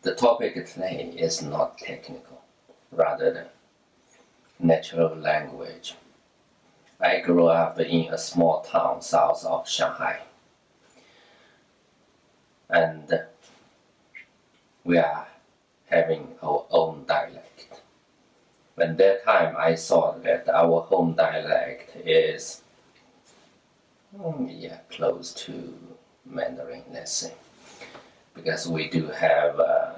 The topic today is not technical, rather than natural language. I grew up in a small town south of Shanghai, and we are having our own dialect. When that time I thought that our home dialect is close to Mandarin, let's say, because we do have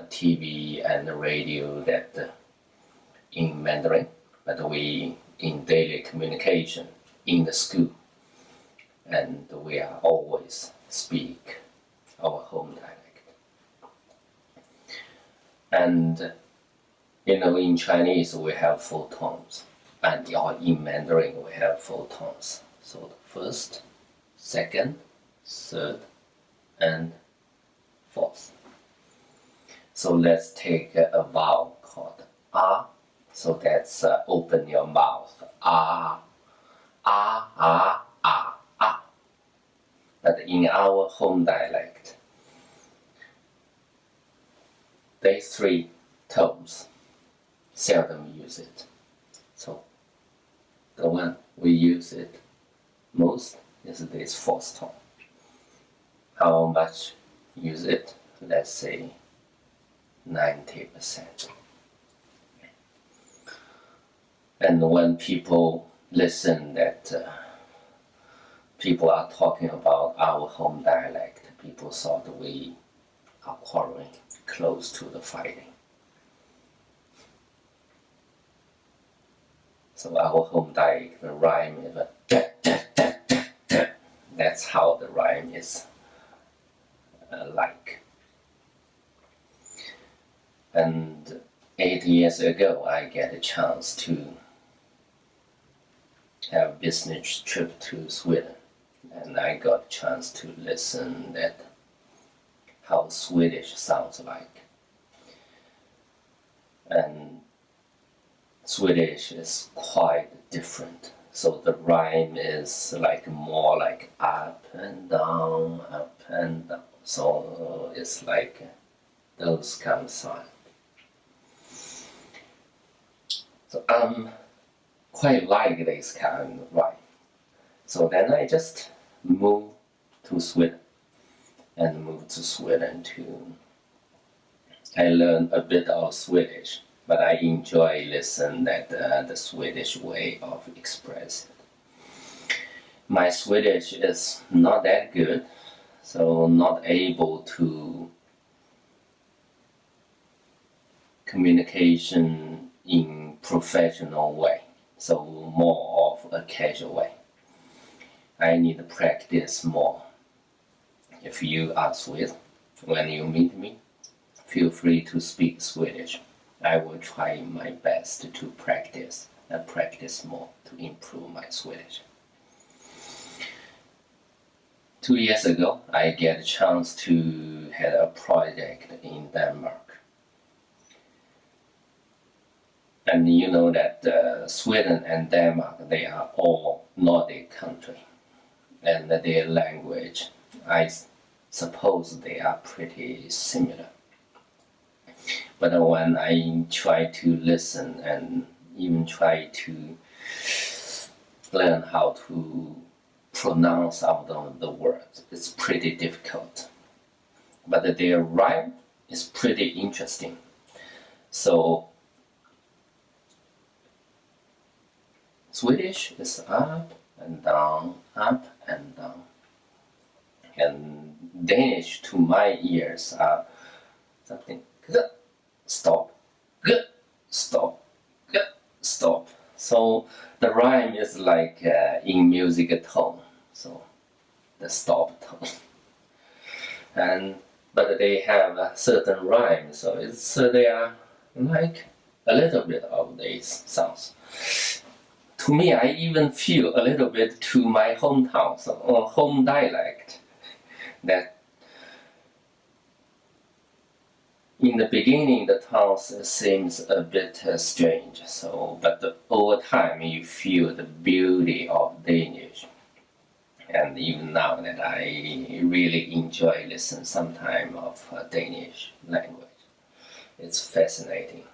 TV and radio that in Mandarin, but we in daily communication in the school, and we are always speak our home dialect. And in Chinese we have 4 tones, and in Mandarin we have 4 tones. So the first, second, third, and fourth. So let's take a vowel called ah. So that's open your mouth. Ah, ah, ah, ah, ah. But in our home dialect, these 3 tones seldom use it. So the one we use it most is this 4th tone. How much use it? Let's say 90%. And when people listen that people are talking about our home dialect, people thought we are quarreling, close to the fighting. So our home dialect, the rhyme is that's how the rhyme is like. And 8 years ago, I get a chance to have business trip to Sweden, and I got a chance to listen that how Swedish sounds like. And Swedish is quite different. So the rhyme is like more like up and down, up and down. So it's like those kind of sound. So quite like this kind of rhyme. So then I just moved to Sweden, and moved to Sweden I learned a bit of Swedish, but I enjoy listening that the Swedish way of expressing. My Swedish is not that good, so not able to communication in professional way, so more of a casual way. I need to practice more. If you are Swiss, when you meet me, feel free to speak Swedish. I will try my best to practice and practice more to improve my Swedish. 2 years ago, I get a chance to have a project in Denmark. And you know that Sweden and Denmark, they are all Nordic countries. And their language, I suppose they are pretty similar. But when I try to listen and even try to learn how to pronounce some of the words, it's pretty difficult. But their rhyme is pretty interesting. So Swedish is up and down, up and down. And Danish, to my ears, are something stop, stop, stop. So the rhyme is like in music tone, so the stop tone. But they have a certain rhyme, so they are like a little bit of these sounds. To me, I even feel a little bit to my hometown, so home dialect, that in the beginning the tones seems a bit strange. But over time you feel the beauty of Danish, and even now that I really enjoy listening sometime of Danish language. It's fascinating.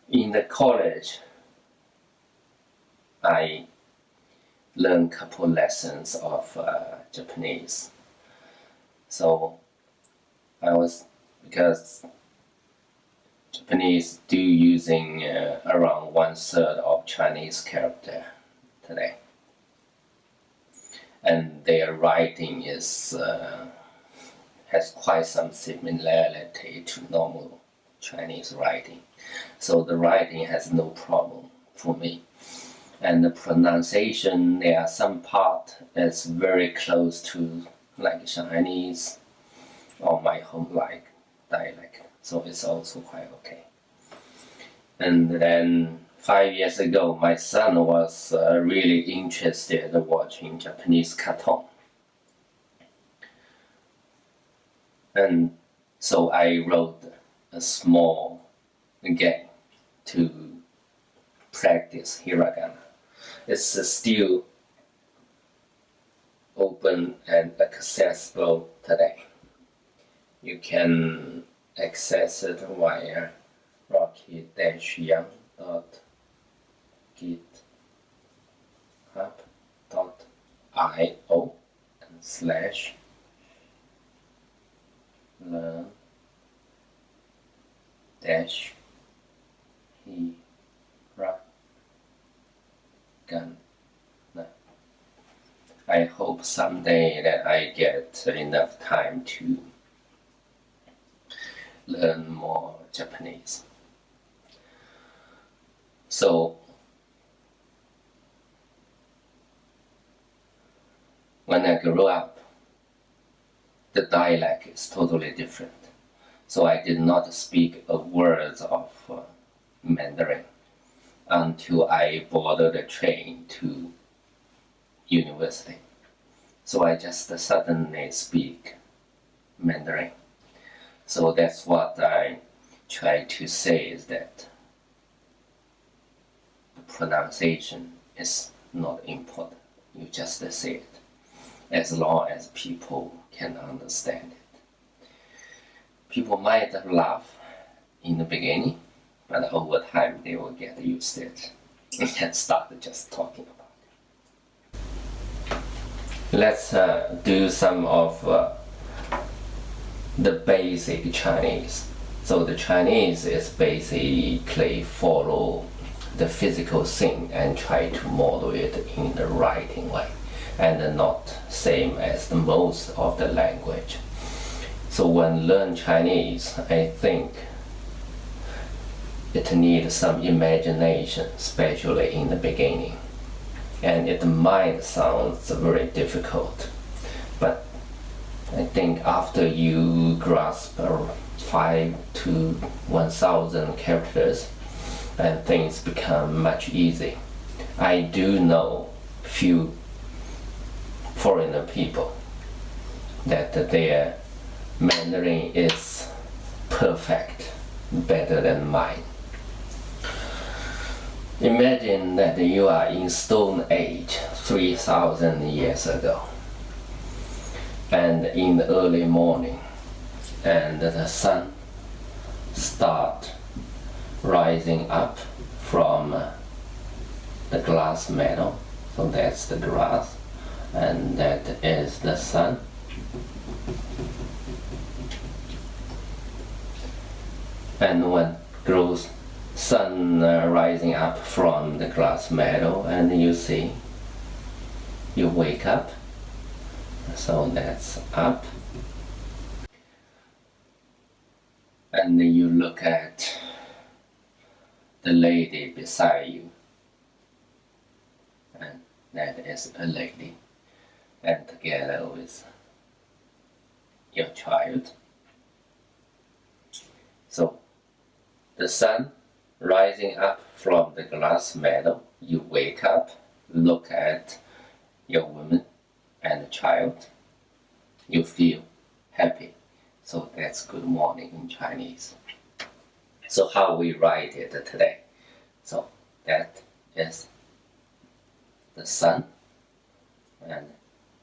In the college, I learned a couple lessons of Japanese. So because Japanese do using around 1/3 of Chinese character today, and their writing has quite some similarity to normal Chinese writing. So the writing has no problem for me. And the pronunciation, there are some part that's very close to like Chinese or my home like dialect. So it's also quite okay. And then 5 years ago, my son was really interested in watching Japanese cartoon. And so I wrote a small game to practice hiragana. It's still open and accessible today. You can access it via rocky-young.github.io and /learn hiragana. I hope someday that I get enough time to learn more Japanese. So when I grew up, the dialect is totally different. So I did not speak a word of Mandarin until I boarded a train to university. So I just suddenly speak Mandarin. So that's what I try to say, is that the pronunciation is not important. You just say it, as long as people can understand it. People might laugh in the beginning, but over time they will get used to it and start just talking about it. Let's do some of the basic Chinese. So the Chinese is basically follow the physical thing and try to model it in the writing way, and not same as the most of the language. So when learn Chinese, I think it needs some imagination, especially in the beginning. And it might sound very difficult, but I think after you grasp 5 to 1,000 characters, and things become much easy. I do know few foreigner people that their Mandarin is perfect, better than mine. Imagine that you are in Stone Age 3,000 years ago, and in the early morning, and the sun start rising up from the glass meadow. So that's the grass, and that is the sun. And when grows sun rising up from the grass meadow, and you wake up. So that's up. And you look at the lady beside you, and that is a lady, and together with your child. So the sun rising up from the glass meadow, you wake up, look at your woman and the child, you feel happy. So that's good morning in Chinese. So how we write it today. So that is the sun, and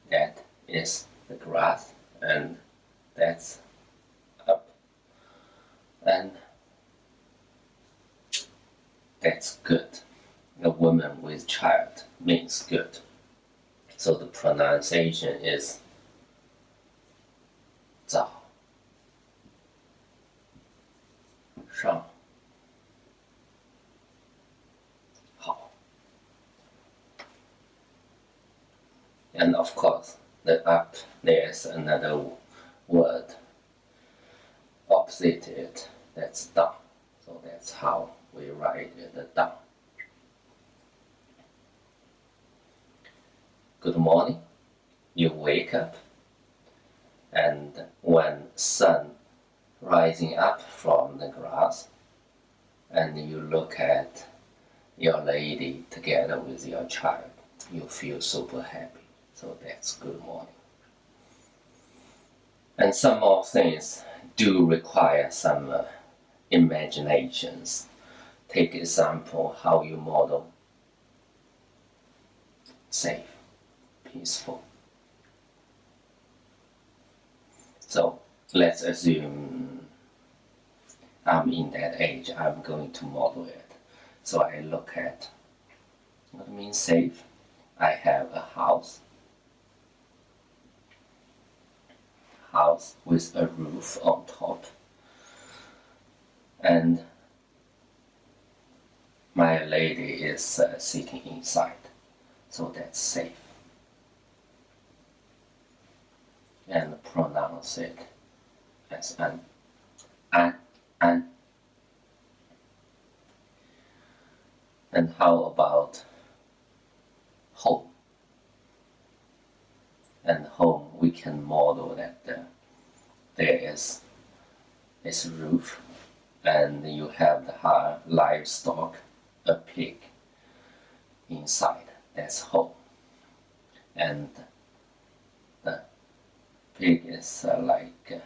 that is the grass, and that's up. And that's good. A woman with child means good. So the pronunciation is 早上好. And of course, the up, there's another word opposite it, that's down. So that's how we write it down. Good morning. You wake up, and when sun rising up from the grass, and you look at your lady together with your child, you feel super happy. So that's good morning. And some more things do require some imaginations. Take example, how you model safe, peaceful. So let's assume I'm in that age, I'm going to model it. So I look at what means safe. I have a house with a roof on top, and my lady is sitting inside, so that's safe. And pronounce it as an. And how about home? And home, we can model that there is this roof, and you have the livestock, a pig inside. That's home. And the pig is like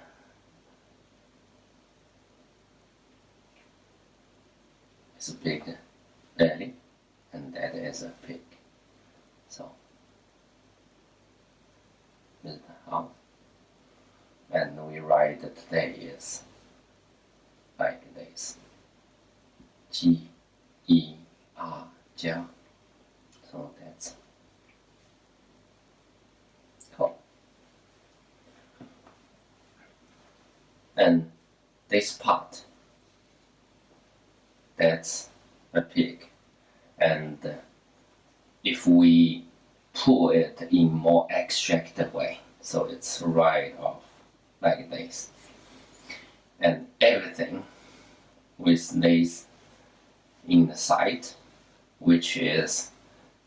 it's a big belly, and that is a pig. So this is the house. And we write that today is like this. 鸡 一 啊 家. So that's home. And this part, that's a pig. And if we pull it in more abstract way, so it's right off like this. And everything with this inside, which is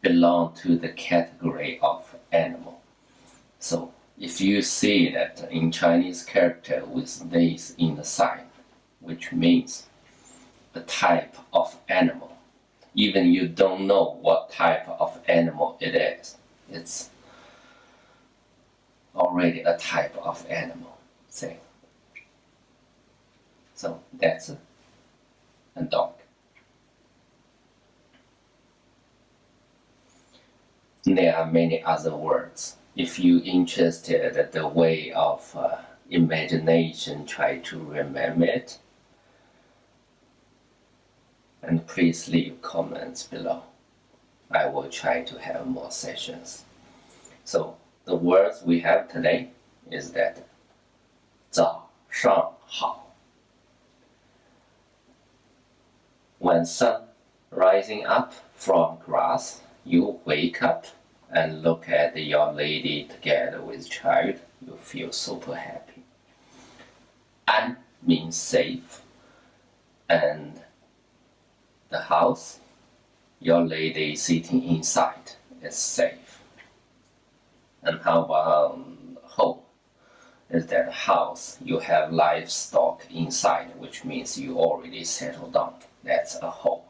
belong to the category of animal. So if you see that in Chinese character with this inside, which means a type of animal, even you don't know what type of animal it is, it's already a type of animal thing. So that's a dog. There are many other words. If you're interested in the way of imagination, try to remember it. And please leave comments below. I will try to have more sessions. So the words we have today is that 早上好. When sun rising up from grass, you wake up and look at your lady together with child, you feel super happy. An means safe, and the house, your lady sitting inside, is safe. And how about home? Is that house, you have livestock inside, which means you already settled down. That's a home.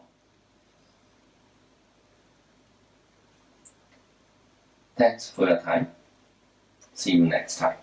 Thanks for your time. See you next time.